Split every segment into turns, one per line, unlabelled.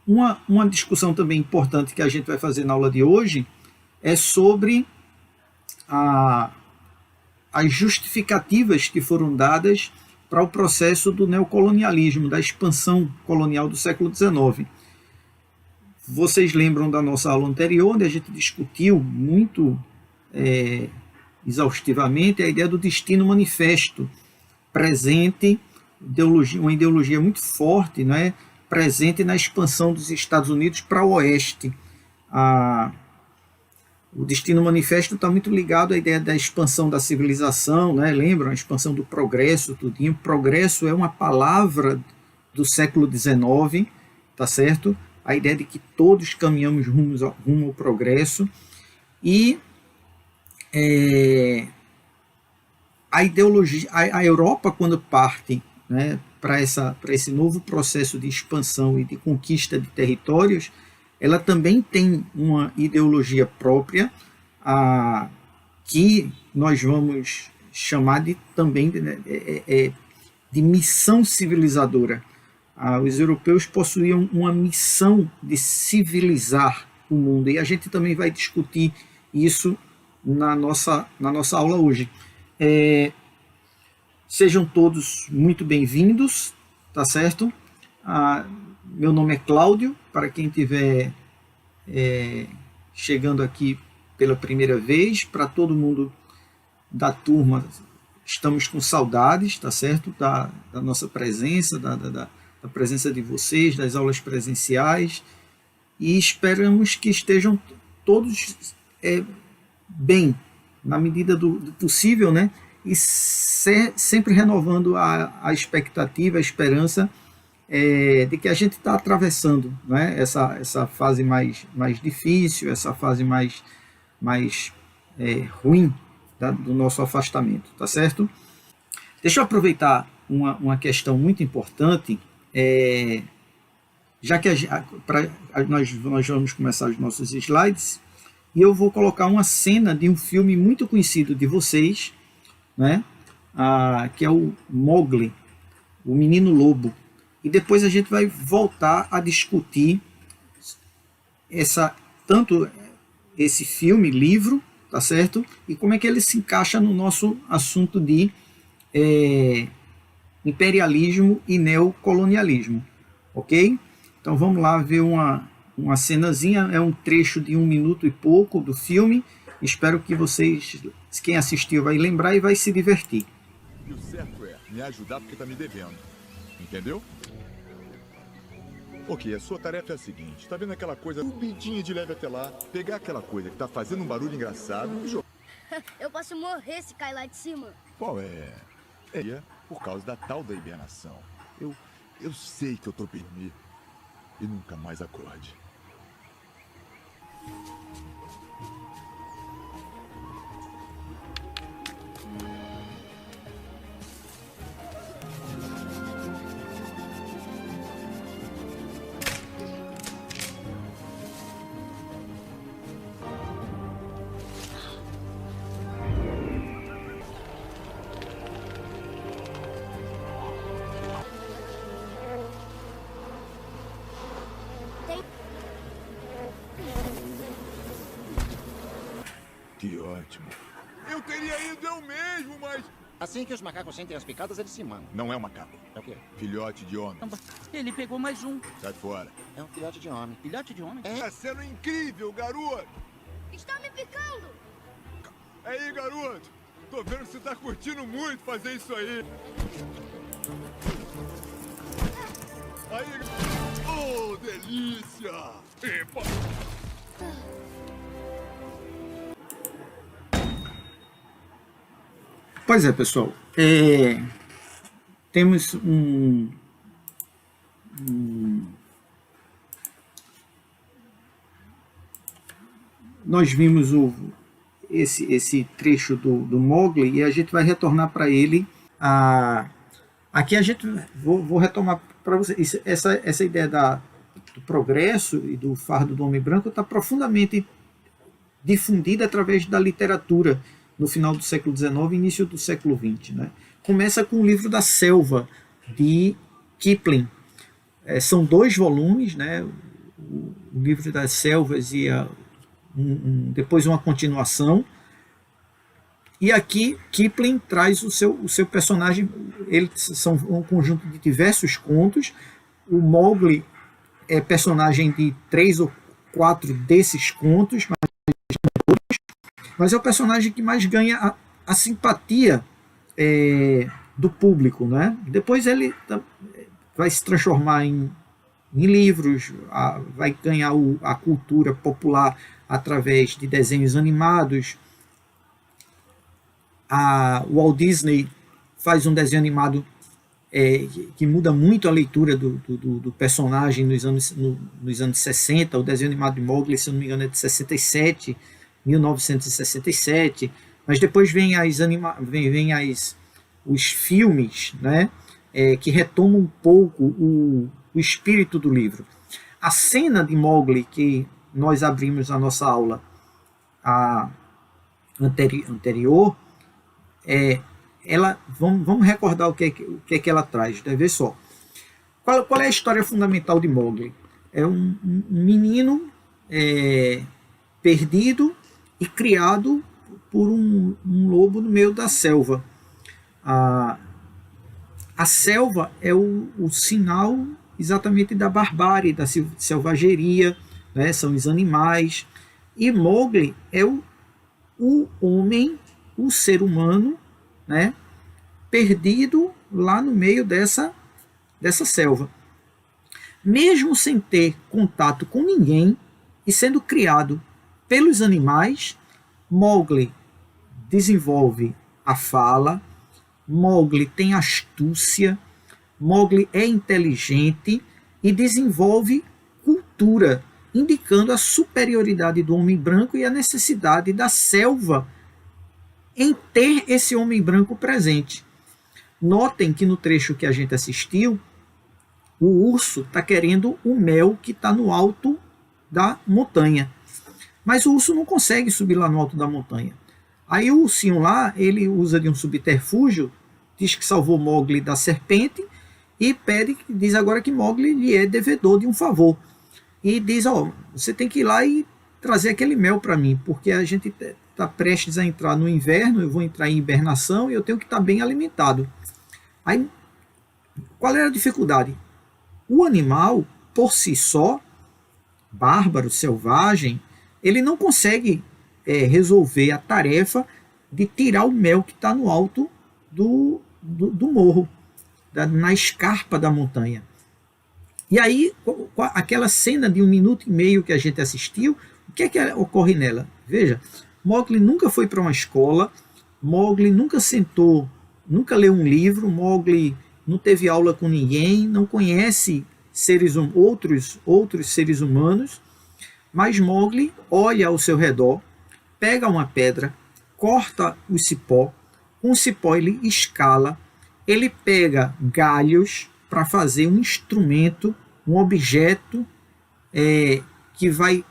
Uma discussão também importante que a gente vai fazer na aula de hoje é sobre as justificativas que foram dadas para o processo do neocolonialismo, da expansão colonial do século XIX. Vocês lembram da nossa aula anterior, onde a gente discutiu muito exaustivamente a ideia do destino manifesto, presente, uma ideologia muito forte, né, presente na expansão dos Estados Unidos para o oeste. O destino manifesto está muito ligado à ideia da expansão da civilização, né? Lembram? A expansão do progresso, tudinho. Progresso é uma palavra do século XIX, tá certo? A ideia de que todos caminhamos rumo ao progresso. E a ideologia, a Europa, quando parte, né, para esse novo processo de expansão e de conquista de territórios, ela também tem uma ideologia própria, que nós vamos chamar também de missão civilizadora. Os europeus possuíam uma missão de civilizar o mundo, e a gente também vai discutir isso na nossa aula hoje. Sejam todos muito bem-vindos, tá certo? Meu nome é Cláudio, para quem estiver chegando aqui pela primeira vez. Para todo mundo da turma, estamos com saudades, tá certo? Da nossa presença, da presença de vocês, das aulas presenciais, e esperamos que estejam todos bem, na medida do possível, né? E sempre renovando a expectativa, a esperança de que a gente está atravessando, né, essa fase mais difícil, essa fase mais ruim do nosso afastamento, tá certo? Deixa eu aproveitar uma questão muito importante, já que nós vamos começar os nossos slides, e eu vou colocar uma cena de um filme muito conhecido de vocês, né, que é o Mowgli, o Menino Lobo. E depois a gente vai voltar a discutir tanto esse filme, livro, tá certo? E como é que ele se encaixa no nosso assunto de imperialismo e neocolonialismo, ok? Então vamos lá ver uma cenazinha, é um trecho de 1 minuto e pouco do filme. Espero que vocês, quem assistiu, vai lembrar e vai se divertir.
E o certo é me ajudar porque tá me devendo, entendeu? Ok, a sua tarefa é a seguinte, tá vendo aquela coisa bonitinha de leve até lá, pegar aquela coisa que tá fazendo um barulho engraçado e jogar.
Eu posso morrer se cair lá de cima.
Qual é? É por causa da tal da hibernação. Eu sei que eu tô dormindo e nunca mais acorde. Que ótimo. Eu teria ido eu mesmo, mas...
Assim que os macacos sentem as picadas, eles se mandam.
Não é um macaco.
É o quê?
Filhote de homem.
Ele pegou mais um.
Sai fora.
É um filhote de homem.
Filhote de homem?
Tá sendo incrível, garoto.
Está me picando.
Aí, garoto. Tô vendo que você tá curtindo muito fazer isso aí. Aí, oh, delícia. Epa.
Pois é, pessoal, temos nós vimos esse trecho do Mowgli e a gente vai retornar para ele. Aqui a gente vou retomar para vocês essa ideia do progresso e do fardo do homem branco está profundamente difundida através da literatura no final do século XIX e início do século XX. Né? Começa com o livro da Selva, de Kipling. São 2 volumes, né? o livro das selvas e depois uma continuação. E aqui Kipling traz o seu personagem, eles são um conjunto de diversos contos. O Mowgli é personagem de 3 ou 4 desses contos, mas é o personagem que mais ganha a simpatia do público, né? Depois ele vai se transformar em livros, vai ganhar a cultura popular através de desenhos animados. O Walt Disney faz um desenho animado que muda muito a leitura do personagem nos anos 60. O desenho animado de Mowgli, se eu não me engano, é de 1967, mas depois vem os filmes, né, que retomam um pouco o espírito do livro. A cena de Mowgli que nós abrimos a nossa aula anterior, vamos recordar o que é que ela traz. Deve ver só. Qual é a história fundamental de Mowgli? É um menino perdido e criado por um lobo no meio da selva. A selva é o sinal exatamente da barbárie, da selvageria, né? São os animais. E Mowgli é o homem, o ser humano, né? Perdido lá no meio dessa selva. Mesmo sem ter contato com ninguém e sendo criado pelos animais, Mowgli desenvolve a fala, Mowgli tem astúcia, Mowgli é inteligente e desenvolve cultura, indicando a superioridade do homem branco e a necessidade da selva em ter esse homem branco presente. Notem que no trecho que a gente assistiu, o urso está querendo o mel que está no alto da montanha. Mas o urso não consegue subir lá no alto da montanha. Aí o ursinho lá, ele usa de um subterfúgio, diz que salvou Mowgli da serpente e diz agora que Mowgli lhe é devedor de um favor. E diz, você tem que ir lá e trazer aquele mel para mim, porque a gente está prestes a entrar no inverno, eu vou entrar em hibernação e eu tenho que estar bem alimentado. Aí, qual era a dificuldade? O animal, por si só, bárbaro, selvagem, ele não consegue resolver a tarefa de tirar o mel que está no alto do morro, na escarpa da montanha. E aí, aquela cena de 1 minuto e meio que a gente assistiu, o que é que ocorre nela? Veja, Mowgli nunca foi para uma escola, Mowgli nunca sentou, nunca leu um livro, Mowgli não teve aula com ninguém, não conhece outros seres humanos, mas Mowgli olha ao seu redor, pega uma pedra, corta o cipó, com o cipó ele escala, ele pega galhos para fazer um instrumento, um objeto que vai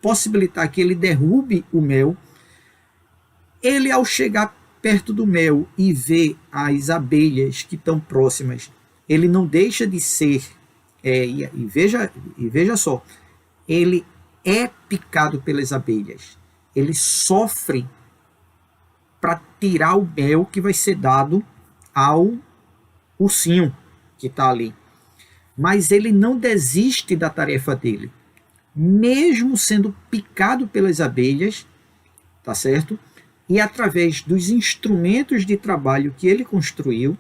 possibilitar que ele derrube o mel. Ele, ao chegar perto do mel e ver as abelhas que estão próximas, ele não deixa de ser, e veja só, ele é picado pelas abelhas, ele sofre para tirar o mel que vai ser dado ao ursinho que está ali. Mas ele não desiste da tarefa dele. Mesmo sendo picado pelas abelhas, tá certo? E através dos instrumentos de trabalho que ele construiu,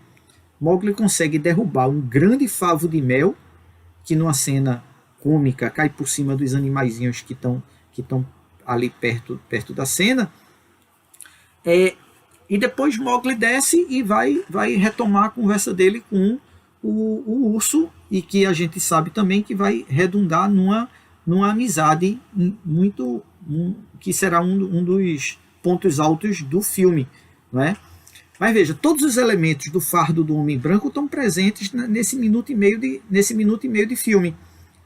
Mowgli consegue derrubar um grande favo de mel, que numa cena cômica cai por cima dos animaizinhos que estão ali perto da cena. E depois Mowgli desce e vai retomar a conversa dele com o urso, e que a gente sabe também que vai redundar numa amizade que será um dos pontos altos do filme, né? Mas veja, todos os elementos do fardo do homem branco estão presentes nesse minuto e meio de filme,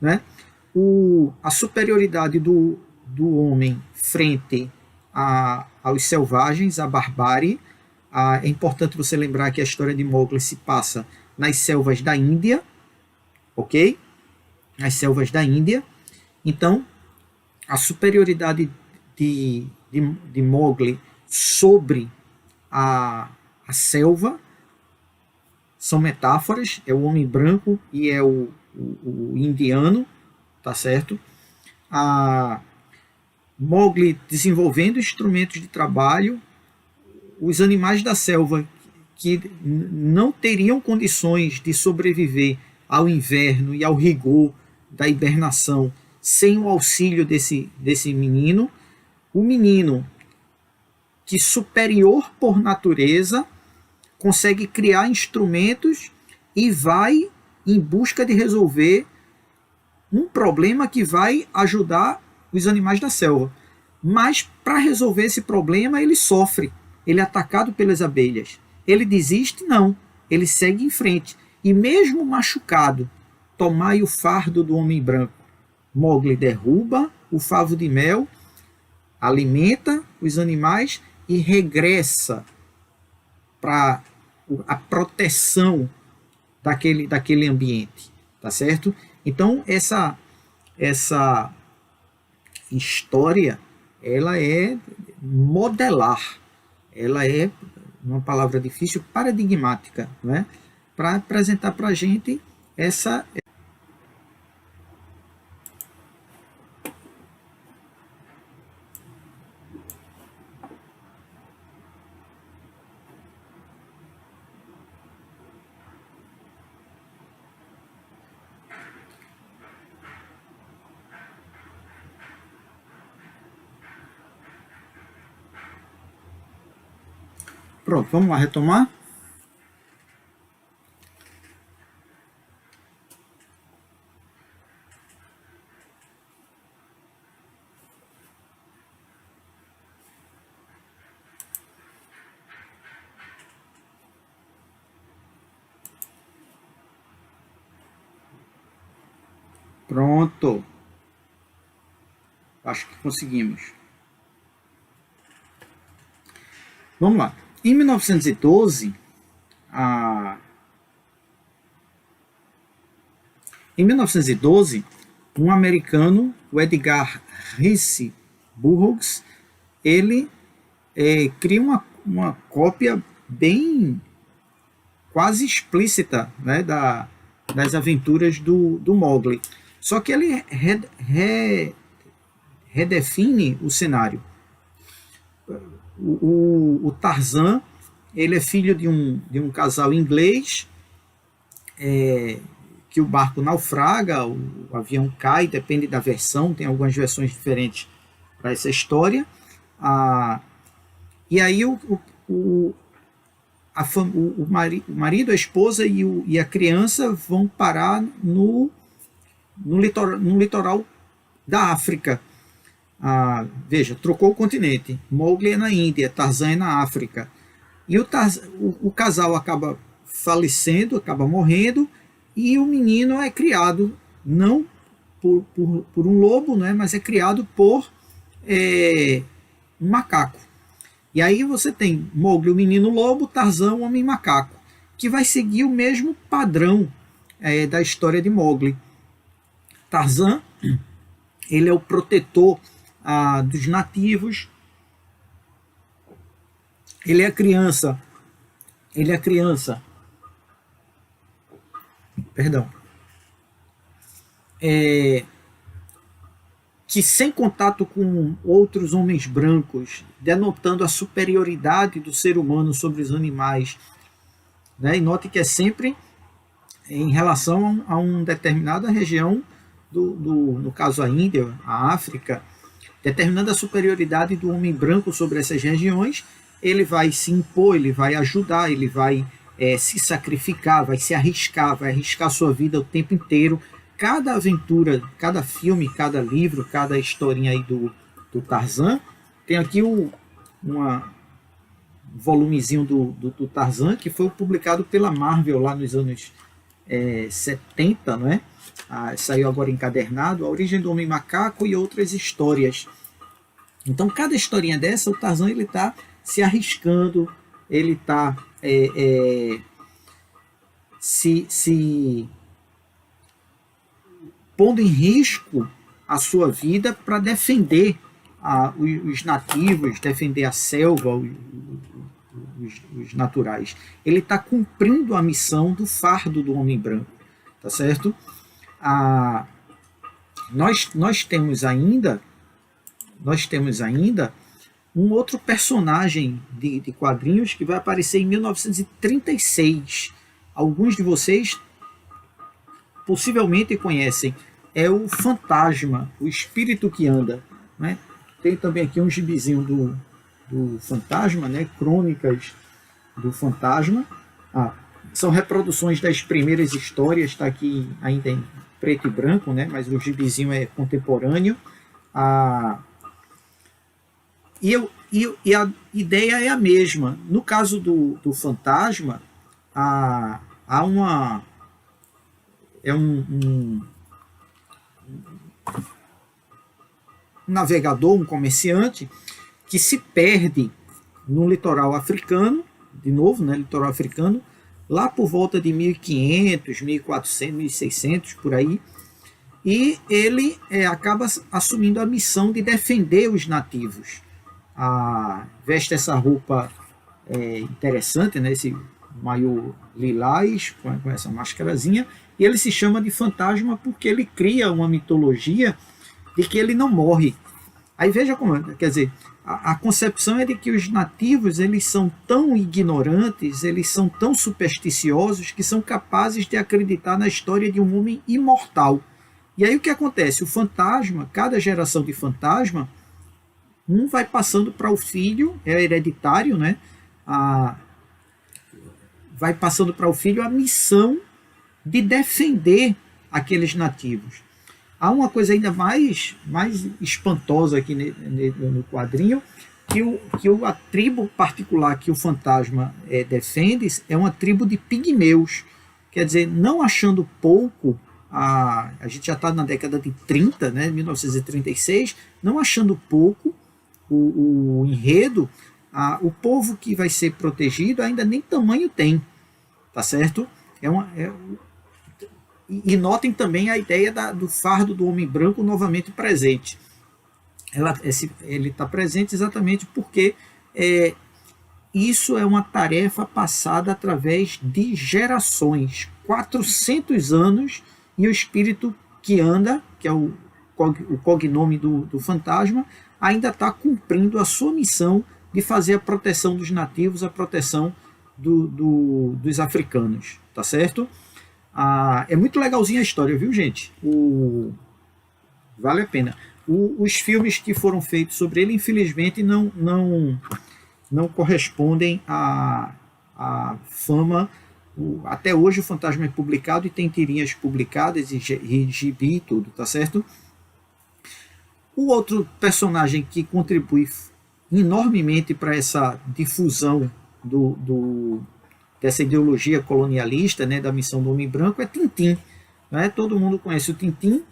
né? A superioridade do homem frente aos selvagens, à barbárie. É importante você lembrar que a história de Mowgli se passa nas selvas da Índia, ok? As selvas da Índia. Então, a superioridade de Mowgli sobre a selva são metáforas, é o homem branco e é o indiano, tá certo? Mowgli desenvolvendo instrumentos de trabalho, os animais da selva que não teriam condições de sobreviver ao inverno e ao rigor da hibernação sem o auxílio desse menino. O menino que, superior por natureza, consegue criar instrumentos e vai em busca de resolver um problema que vai ajudar os animais da selva. Mas para resolver esse problema ele sofre, ele é atacado pelas abelhas. Ele desiste? Não, ele segue em frente. E mesmo machucado, tomai o fardo do homem branco. Mowgli derruba o favo de mel, alimenta os animais e regressa para a proteção daquele ambiente, tá certo? Então essa história, ela é modelar, ela é, uma palavra difícil, paradigmática, né? Para apresentar para a gente essa. Pronto, vamos lá retomar. Pronto. Acho que conseguimos. Vamos lá. Em 1912, um americano, o Edgar Rice Burroughs, ele cria uma cópia bem quase explícita, né, das aventuras do Mowgli. Só que ele redefine o cenário. O Tarzan, ele é filho de um casal inglês, que o barco naufraga, o avião cai, depende da versão, tem algumas versões diferentes para essa história. E aí o marido, a esposa e a criança vão parar no litoral da África. Veja, trocou o continente. Mowgli é na Índia, Tarzan é na África. E o casal acaba falecendo, acaba morrendo, e o menino é criado não por um lobo, né, mas é criado por um macaco. E aí você tem Mowgli, o menino lobo, Tarzan, o homem macaco, que vai seguir o mesmo padrão da história de Mowgli. Tarzan, ele é o protetor dos nativos. Ele é a criança, perdão, que sem contato com outros homens brancos, denotando a superioridade do ser humano sobre os animais, né? E note que é sempre em relação a uma determinada região, no caso a Índia, a África, determinando a superioridade do homem branco sobre essas regiões. Ele vai se impor, ele vai ajudar, ele vai se sacrificar, vai se arriscar, vai arriscar sua vida o tempo inteiro. Cada aventura, cada filme, cada livro, cada historinha aí do Tarzan, tem aqui um volumezinho do Tarzan, que foi publicado pela Marvel lá nos anos 70, não é? Saiu agora encadernado, A Origem do Homem Macaco e outras histórias. Então, cada historinha dessa, o Tarzan ele está se arriscando, ele está se pondo em risco a sua vida para defender os nativos, defender a selva, os naturais. Ele está cumprindo a missão do fardo do homem branco, tá certo? Nós temos ainda um outro personagem de quadrinhos que vai aparecer em 1936. Alguns de vocês possivelmente conhecem. É o Fantasma, o espírito que anda, né? Tem também aqui um gibizinho do Fantasma, né? Crônicas do Fantasma. São reproduções das primeiras histórias, está aqui ainda em preto e branco, né? Mas o gibizinho é contemporâneo. E a ideia é a mesma. No caso do Fantasma, há um navegador, um comerciante, que se perde no litoral africano, de novo, né, litoral africano, lá por volta de 1500, 1400, 1600, por aí, e ele acaba assumindo a missão de defender os nativos. Veste essa roupa interessante, né, esse maiô lilás, com essa máscarazinha, e ele se chama de Fantasma porque ele cria uma mitologia de que ele não morre. Aí veja como, quer dizer, a concepção é de que os nativos eles são tão ignorantes, eles são tão supersticiosos que são capazes de acreditar na história de um homem imortal. E aí o que acontece? O fantasma, cada geração de fantasma, um vai passando para o filho, é hereditário, né? Vai passando para o filho a missão de defender aqueles nativos. Há uma coisa ainda mais espantosa aqui no quadrinho, que a tribo particular que o fantasma defende é uma tribo de pigmeus. Quer dizer, não achando pouco, a gente já está na década de 30, né, 1936, não achando pouco o enredo, o povo que vai ser protegido ainda nem tamanho tem, tá certo? E notem também a ideia do fardo do homem branco novamente presente. Ele está presente exatamente porque isso é uma tarefa passada através de gerações. 400 anos e o espírito que anda, que é o cognome do fantasma, ainda está cumprindo a sua missão de fazer a proteção dos nativos, a proteção dos africanos. Tá certo? É muito legalzinha a história, viu, gente? Vale a pena. Os filmes que foram feitos sobre ele, infelizmente, não correspondem à fama. Até hoje o Fantasma é publicado e tem tirinhas publicadas e gibi e tudo, tá certo? O outro personagem que contribui enormemente para essa difusão dessa ideologia colonialista, né, da missão do homem branco, é Tintin. Né? Todo mundo conhece o Tintin.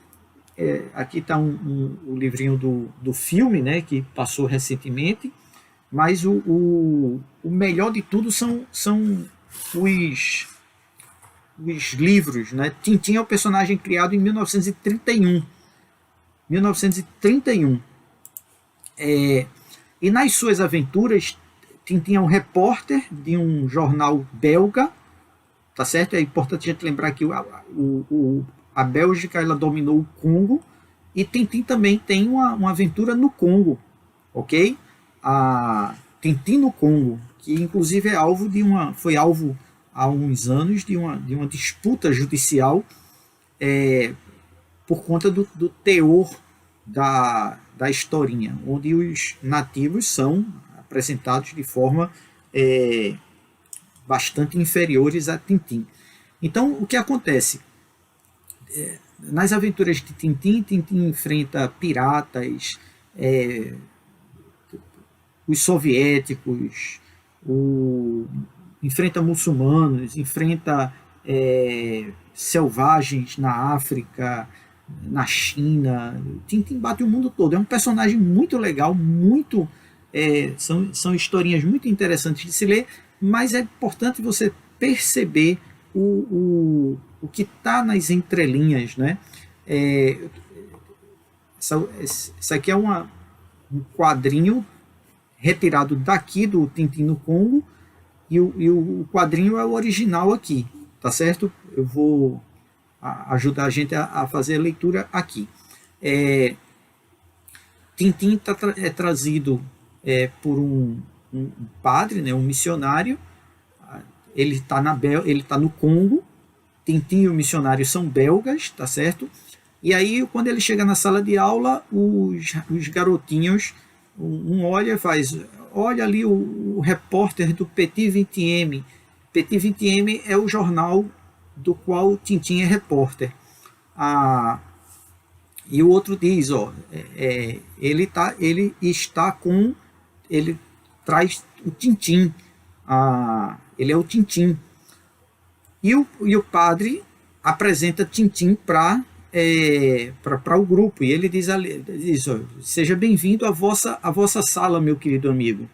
Aqui está o livrinho do filme, né, que passou recentemente, mas o melhor de tudo são os livros. Né? Tintin é o personagem criado em 1931. E nas suas aventuras, Tintin é um repórter de um jornal belga, tá certo? É importante a gente lembrar que a Bélgica ela dominou o Congo, e Tintin também tem uma aventura no Congo, ok? Tintin no Congo, que inclusive foi alvo há uns anos de uma disputa judicial por conta do teor da historinha, onde os nativos são apresentados de forma bastante inferiores a Tintin. Então, o que acontece? Nas aventuras de Tintin, Tintin enfrenta piratas, os soviéticos, enfrenta muçulmanos, enfrenta selvagens na África, na China. Tintin bate o mundo todo. É um personagem muito legal, muito... são historinhas muito interessantes de se ler, mas é importante você perceber o que está nas entrelinhas. Né? Isso aqui é um quadrinho retirado daqui do Tintim no Congo, e o quadrinho é o original aqui, tá certo? Eu vou ajudar a gente a fazer a leitura aqui. Tintim é trazido por um padre, né, um missionário. Ele está no Congo. Tintim e o missionário são belgas, tá certo? E aí, quando ele chega na sala de aula, os garotinhos, olha ali o repórter do Petit 20M. Petit 20M é o jornal do qual Tintim é repórter. E o outro diz, ele traz o Tintim, ele é o Tintim. E o padre apresenta Tintim para o grupo, e ele diz seja bem-vindo à vossa sala, meu querido amigo.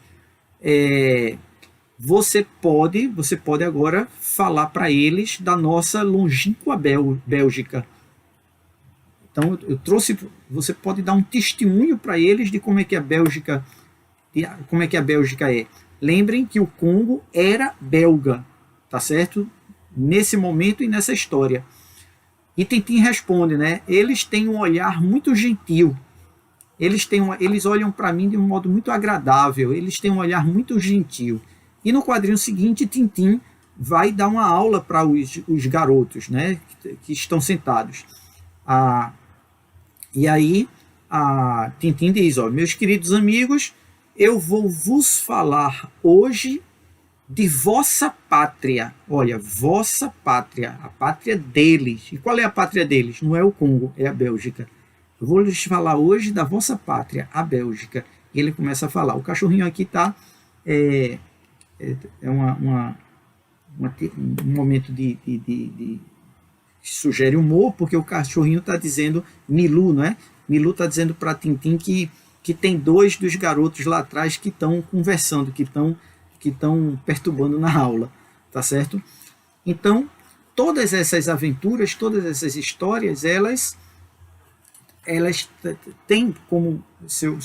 Você pode agora falar para eles da nossa longínqua Bélgica. Então você pode dar um testemunho para eles de como é que a Bélgica é. Lembrem que o Congo era belga, tá certo? Nesse momento e nessa história. E Tintim responde, né? Eles têm um olhar muito gentil. Eles olham para mim de um modo muito agradável. Eles têm um olhar muito gentil. E no quadrinho seguinte, Tintim vai dar uma aula para os garotos, né, que estão sentados. E aí, Tintim diz, meus queridos amigos, eu vou vos falar hoje de vossa pátria. Olha, vossa pátria, a pátria deles. E qual é a pátria deles? Não é o Congo, é a Bélgica. Eu vou lhes falar hoje da vossa pátria, a Bélgica. E ele começa a falar. O cachorrinho aqui está... um momento que sugere humor, porque o cachorrinho está dizendo, Milu, não é? Milu está dizendo para Tintim que tem dois dos garotos lá atrás que estão conversando, que estão perturbando na aula, tá certo? Então, todas essas aventuras, todas essas histórias, elas têm como seu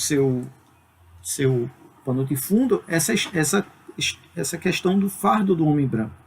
pano de fundo essa questão do fardo do homem branco.